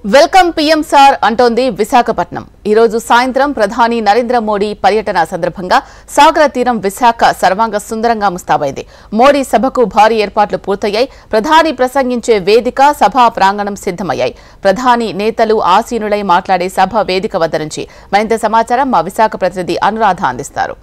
Welcome PM sir అంటోంది విశాఖపట్నం. ఈ రోజు సాయంత్రం ప్రధాని నరేంద్ర మోడీ పర్యటన సందర్భంగా సాగర తీరం విశాఖ సర్వాంగ సుందరంగా ముస్తాబైంది. మోడీ సభకు భారీ ఏర్పాట్లు పూర్తయ్యాయి. ప్రధాని ప్రసంగించే వేదిక, సభా ప్రాంగణం సిద్దమయ్యాయి. ప్రధాని నేతలు ఆసీనులై మాట్లాడే సభ వేదిక వద్ద నుంచి మరింత సమాచారం మా విశాఖ ప్రతినిధి అనురాధ అందిస్తారు.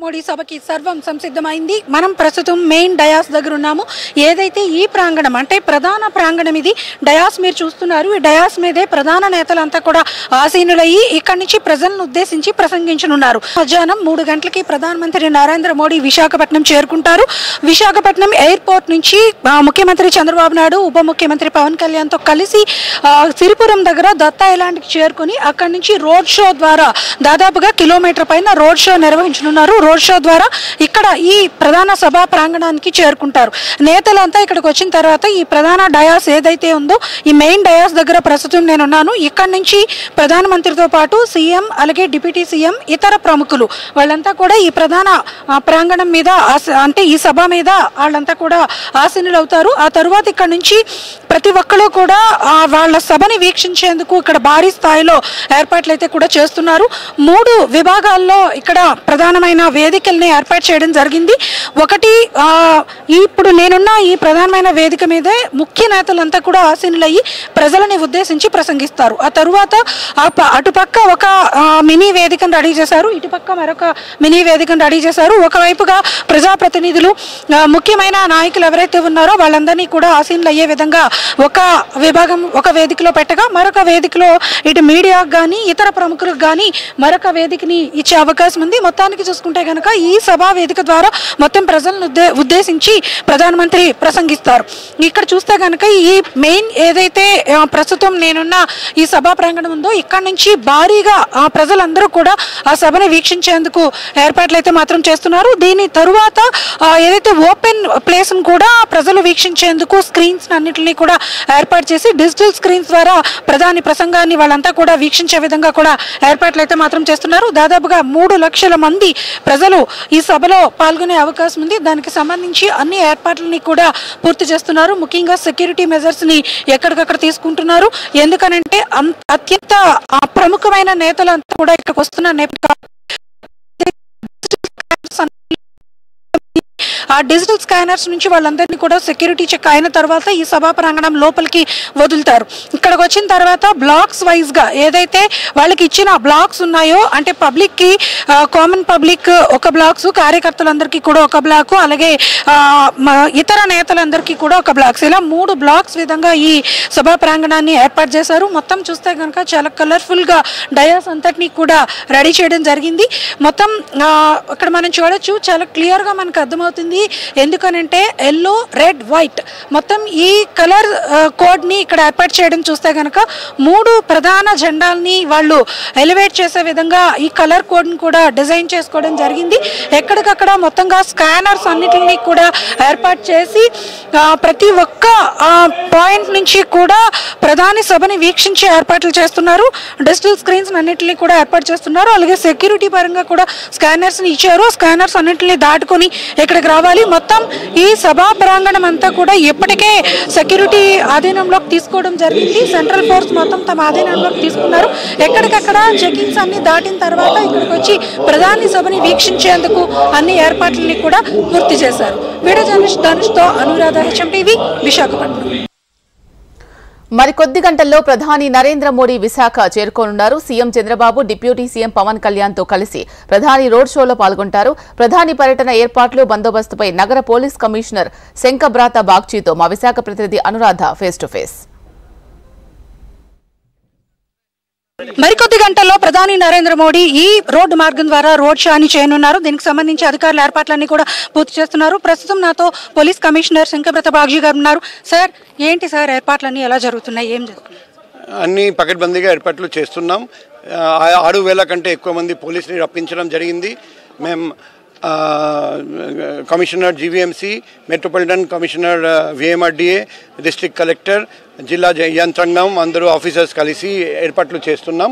మోడీ సభకి సర్వం సంసిద్ధమైంది. మనం ప్రస్తుతం మెయిన్ డయాస్ దగ్గర ఉన్నాము. ఏదైతే ఈ ప్రాంగణం అంటే ప్రధాన ప్రాంగణం, ఇది డయాస్ మీరు చూస్తున్నారు. ఈ డయాస్ మీదే ప్రధాన నేతలంతా కూడా ఆసీనులయ్యి ఇక్కడి నుంచి ప్రజలను ఉద్దేశించి ప్రసంగించనున్నారు. మధ్యాహ్నం 3 గంటలకి ప్రధానమంత్రి నరేంద్ర మోడీ విశాఖపట్నం చేరుకుంటారు. విశాఖపట్నం ఎయిర్పోర్ట్ నుంచి ముఖ్యమంత్రి చంద్రబాబు నాయుడు, ఉప ముఖ్యమంత్రి పవన్ కళ్యాణ్తో కలిసి సిరిపురం దగ్గర దత్తా ఐలాండ్కి చేరుకుని అక్కడి నుంచి రోడ్ షో ద్వారా దాదాపుగా కిలోమీటర్ పైన రోడ్ షో నిర్వహించనున్నారు. రోడ్ షో ద్వారా ఇక్కడ ఈ ప్రధాన సభా ప్రాంగణానికి చేరుకుంటారు. నేతలంతా ఇక్కడికి వచ్చిన తర్వాత ఈ ప్రధాన డయాస్ ఏదైతే ఉందో ఈ మెయిన్ డయాస్ దగ్గర ప్రస్తుతం నేనున్నాను. ఇక్కడి నుంచి ప్రధానమంత్రితో పాటు సీఎం, అలాగే డిప్యూటీ సీఎం, ఇతర ప్రముఖులు వాళ్ళంతా కూడా ఈ ప్రధాన ప్రాంగణం మీద అంటే ఈ సభ మీద వాళ్ళంతా కూడా ఆసీనులు అవుతారు. ఆ తర్వాత ఇక్కడ నుంచి ప్రతి ఒక్కరు కూడా వాళ్ళ సభని వీక్షించేందుకు ఇక్కడ భారీ స్థాయిలో ఏర్పాట్లు అయితే కూడా చేస్తున్నారు. 3 విభాగాల్లో ఇక్కడ ప్రధానమైన వేదికల్ని ఏర్పాటు చేయడం జరిగింది. ఒకటి, ఇప్పుడు నేనున్న ఈ ప్రధానమైన వేదిక మీదే ముఖ్య నేతలంతా కూడా ఆసీనులయ్యి ప్రజలని ఉద్దేశించి ప్రసంగిస్తారు. ఆ తరువాత అటుపక్క ఒక మినీ వేదికను రెడీ చేశారు, ఇటుపక్క మరొక మినీ వేదికను రెడీ చేశారు. ఒకవైపుగా ప్రజాప్రతినిధులు, ముఖ్యమైన నాయకులు ఎవరైతే ఉన్నారో వాళ్ళందరినీ కూడా ఆసీనులు అయ్యే విధంగా ఒక విభాగం ఒక వేదికలో పెట్టగా, మరొక వేదికలో ఇటు మీడియాకు కానీ ఇతర ప్రముఖులకు కానీ మరొక వేదికని ఇచ్చే అవకాశం ఉంది. మొత్తానికి చూసుకుంటే కనుక ఈ సభా వేదిక ద్వారా మొత్తం ప్రజలను ఉద్దేశించి ప్రధానమంత్రి ప్రసంగిస్తారు. ఇక్కడ చూస్తే కనుక ఈ మెయిన్ ఏదైతే ప్రస్తుతం నేనున్న ఈ సభా ప్రాంగణం ఉందో ఇక్కడ నుంచి భారీగా ప్రజలందరూ కూడా ఆ సభని వీక్షించేందుకు ఏర్పాట్లు అయితే మాత్రం చేస్తున్నారు. దీని తరువాత ఏదైతే ఓపెన్ ప్లేస్ కూడా ప్రజలు వీక్షించేందుకు స్క్రీన్స్ అన్నింటినీ కూడా ఏర్పాటు చేసి డిజిటల్ స్క్రీన్స్ ద్వారా ప్రధాని ప్రసంగాన్ని వాళ్ళంతా కూడా వీక్షించే విధంగా కూడా ఏర్పాట్లు అయితే మాత్రం చేస్తున్నారు. దాదాపుగా 3 లక్షల మంది ప్రజలు ఈ సభలో పాల్గొనే అవకాశం ఉంది. దానికి సంబంధించి అన్ని ఏర్పాట్లని కూడా పూర్తి చేస్తున్నారు. ముఖ్యంగా సెక్యూరిటీ మెజర్స్ ని ఎక్కడికక్కడ తీసుకుంటున్నారు. ఎందుకనంటే అత్యంత ప్రముఖమైన నేతలంతా కూడా ఇక్కడికి వస్తున్న నేపథ్యంలో ఆ డిజిటల్ స్కానర్స్ నుంచి వాళ్ళందరినీ కూడా సెక్యూరిటీ చెక్ అయిన తర్వాత ఈ సభా ప్రాంగణం లోపలికి వదులుతారు. ఇక్కడికి వచ్చిన తర్వాత బ్లాక్స్ వైజ్ గా ఏదైతే వాళ్ళకి ఇచ్చిన బ్లాక్స్ ఉన్నాయో, అంటే పబ్లిక్ కి కామన్ పబ్లిక్ ఒక బ్లాక్స్, కార్యకర్తలందరికీ కూడా ఒక బ్లాక్, అలాగే ఇతర నేతలందరికీ కూడా ఒక బ్లాక్స్, ఇలా 3 బ్లాక్స్ విధంగా ఈ సభా ప్రాంగణాన్ని ఏర్పాటు చేశారు. మొత్తం చూస్తే కనుక చాలా కలర్ఫుల్ గా డయాస్ అంతటినీ కూడా రెడీ చేయడం జరిగింది. మొత్తం ఇక్కడ మనం చూడొచ్చు, చాలా క్లియర్ గా మనకు అర్థమవుతుంది. ఎందుకనంటే ఎల్లో, రెడ్, వైట్ మొత్తం ఈ కలర్ కోడ్ ని ఇక్కడ ఏర్పాటు చేయడం చూస్తే కనుక 3 ప్రధాన జెండాల్ని వాళ్ళు ఎలివేట్ చేసే విధంగా ఈ కలర్ కోడ్ ని కూడా డిజైన్ చేసుకోవడం జరిగింది. ఎక్కడికక్కడ మొత్తంగా స్కానర్స్ అన్నిటిని కూడా ఏర్పాటు చేసి ప్రతి ఒక్క పాయింట్ నుంచి కూడా ప్రధాని సభని వీక్షించే ఏర్పాట్లు చేస్తున్నారు. డిజిటల్ స్క్రీన్స్ అన్నింటినీ కూడా ఏర్పాటు చేస్తున్నారు. అలాగే సెక్యూరిటీ పరంగా కూడా స్కానర్స్ ని ఇచ్చారు. స్కానర్స్ అన్నింటినీ దాటుకొని ఇక్కడికి రావాలి. మొత్తం ఈ సభా ప్రాంగణం అంతా కూడా ఇప్పటికే సెక్యూరిటీ ఆధీనంలోకి తీసుకోవడం జరిగింది. సెంట్రల్ ఫోర్స్ మొత్తం తమ ఆధీనంలోకి తీసుకున్నారు. ఎక్కడికక్కడ చెకింగ్స్ అన్ని దాటిన తర్వాత ఇక్కడికి వచ్చి ప్రధాని సభని వీక్షించేందుకు అన్ని ఏర్పాట్లని కూడా పూర్తి చేశారు. వీడియో జర్నలిస్ట్ ధనుష్తో అనురాధ, HMTV, విశాఖపట్నం. మరికొద్ది గంటల్లో ప్రధాని నరేంద్ర మోడీ విశాఖ చేరుకోనున్నారు. CM Chandrababu, deputy CM Pawan Kalyan తో కలిసి ప్రధాని రోడ్ షోలో పాల్గొంటారు. ప్రధాని పర్యటన ఏర్పాట్లు, బందోబస్తుపై నగర పోలీస్ కమిషనర్ శంకబ్రాత బాగ్చీతో మా విశాఖ ప్రతినిధి అనురాధ ఫేస్ టు ఫేస్. మరికొద్ది గంటల్లో ప్రధాని నరేంద్ర మోడీ ఈ రోడ్డు మార్గం ద్వారా రోడ్ షోని చేయనున్నారు. దీనికి సంబంధించి అధికారుల ఏర్పాట్లన్నీ కూడా పూర్తి చేస్తున్నారు. ప్రస్తుతం నాతో పోలీస్ కమిషనర్ శంకబ్రాత బాగ్జీ గారు ఉన్నారు. సార్, ఏంటి సార్ ఏర్పాట్లన్నీ ఎలా జరుగుతున్నాయి, ఏం జరుగుతున్నాయి? అన్ని పకడ్బందీగా ఏర్పాట్లు చేస్తున్నాం. 6,000 కంటే ఎక్కువ మంది పోలీసుని రప్పించడం జరిగింది. మేము commissioner GVMC, metropolitan commissioner VMRDA, district collector, జిల్లా యంత్రాంగం అందరూ ఆఫీసర్స్ కలిసి ఏర్పాట్లు చేస్తున్నాం.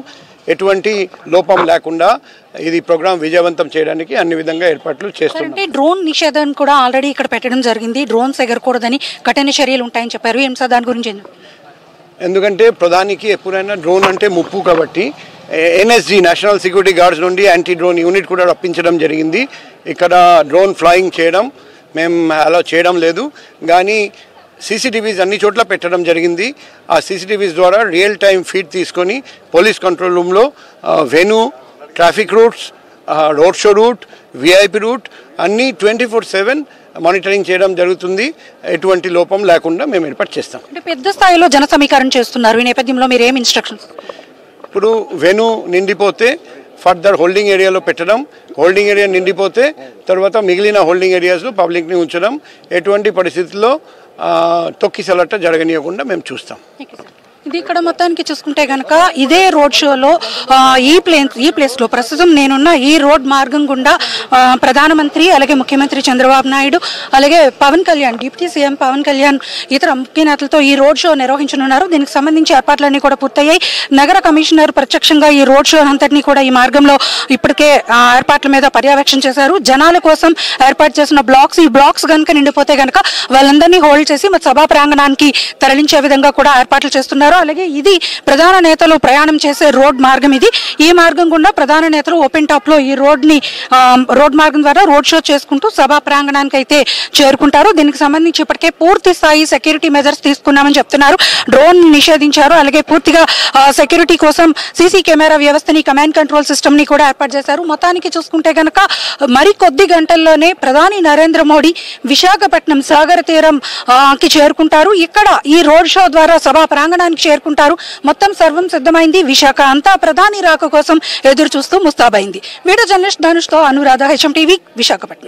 ఎటువంటి లోపం లేకుండా ఇది ప్రోగ్రాం విజయవంతం చేయడానికి అన్ని విధంగా ఏర్పాట్లు చేస్తున్నాం. అంటే డ్రోన్ నిషేధం కూడా ఆల్రెడీ ఇక్కడ పెట్టడం జరిగింది. డ్రోన్స్ ఎగరకూడదని కఠిన చర్యలు ఉంటాయని చెప్పారు. ఏం సార్ దాని గురించి? ఎందుకంటే ప్రధానికి ఎప్పుడైనా డ్రోన్ అంటే ముప్పు కాబట్టి ఎన్ఎస్జీ నేషనల్ సెక్యూరిటీ గార్డ్స్ నుండి యాంటీ డ్రోన్ యూనిట్ కూడా రప్పించడం జరిగింది. ఇక్కడ డ్రోన్ ఫ్లయింగ్ చేయడం మేము అలా చేయడం లేదు, కానీ సీసీటీవీస్ అన్ని చోట్ల పెట్టడం జరిగింది. ఆ సీసీటీవీస్ ద్వారా రియల్ టైం ఫీడ్ తీసుకొని పోలీస్ కంట్రోల్ రూమ్లో venue, traffic routes, road show route, VIP route అన్నీ 24/7 మానిటరింగ్ చేయడం జరుగుతుంది. ఎటువంటి లోపం లేకుండా మేము ఏర్పాటు చేస్తాం. అంటే పెద్ద స్థాయిలో జన సమీకరణ చేస్తున్నారు. ఈ నేపథ్యంలో మీరు ఏం ఇన్స్ట్రక్షన్స్? ఇప్పుడు వెన్యూ నిండిపోతే ఫర్దర్ హోల్డింగ్ ఏరియాలో పెట్టడం, హోల్డింగ్ ఏరియా నిండిపోతే తర్వాత మిగిలిన హోల్డింగ్ ఏరియాస్లో పబ్లిక్ని ఉంచడం, ఎటువంటి పరిస్థితుల్లో తొక్కిసలాట జరగనీయకుండా మేము చూస్తాం. ఇది ఇక్కడ మొత్తానికి చూసుకుంటే కనుక ఇదే రోడ్ షోలో ఈ ప్లేస్లో ప్రస్తుతం నేనున్న ఈ రోడ్ మార్గం గుండా ప్రధానమంత్రి అలాగే ముఖ్యమంత్రి చంద్రబాబు నాయుడు అలాగే పవన్ కళ్యాణ్, డిప్యూటీ సీఎం పవన్ కళ్యాణ్ ఇతర ముఖ్య నేతలతో ఈ రోడ్ షో నిర్వహించనున్నారు. దీనికి సంబంధించి ఏర్పాట్లన్నీ కూడా పూర్తయ్యాయి. నగర కమిషనర్ ప్రత్యక్షంగా ఈ రోడ్ షో అంతటినీ కూడా ఈ మార్గంలో ఇప్పటికే ఏర్పాట్ల మీద పర్యవేక్షణ చేశారు. జనాల కోసం ఏర్పాటు చేసిన బ్లాక్స్, ఈ బ్లాక్స్ కనుక నిండిపోతే కనుక వాళ్ళందరినీ హోల్డ్ చేసి సభా ప్రాంగణానికి తరలించే విధంగా కూడా ఏర్పాట్లు చేస్తున్నారు. అలాగే ఇది ప్రధాన నేతలు ప్రయాణం చేసే రోడ్ మార్గం. ఈ మార్గం గుండా ప్రధాన నేతలు ఓపెన్ టాప్ లో ఈ రోడ్ మార్గం ద్వారా రోడ్ షో చేసుకుంటూ సభా ప్రాంగణానికి అయితే చేరుకుంటారు. దీనికి సంబంధించి ఇప్పటికే పూర్తి స్థాయి సెక్యూరిటీ మెజర్స్ తీసుకున్నామని చెప్తున్నారు. డ్రోన్ నిషేధించారు. అలాగే పూర్తిగా సెక్యూరిటీ కోసం సీసీ కెమెరా వ్యవస్థని, కమాండ్ కంట్రోల్ సిస్టమ్ ని కూడా ఏర్పాటు చేశారు. మొత్తానికి చూసుకుంటే కనుక మరి కొద్ది గంటల్లోనే ప్రధాని నరేంద్ర మోడీ విశాఖపట్నం సాగర తీరం కి చేరుకుంటారు. ఇక్కడ ఈ రోడ్ షో ద్వారా సభా ప్రాంగణానికి చేరుకుంటారు. మొత్తం సర్వం సిద్ధమైంది. విశాఖ అంతా ప్రధాని రాక కోసం ఎదురు చూస్తూ ముస్తాబైంది. వీడియో జర్నలిస్ట్ ధనుష్తో అనురాధ, HM టీవీ, విశాఖపట్నం.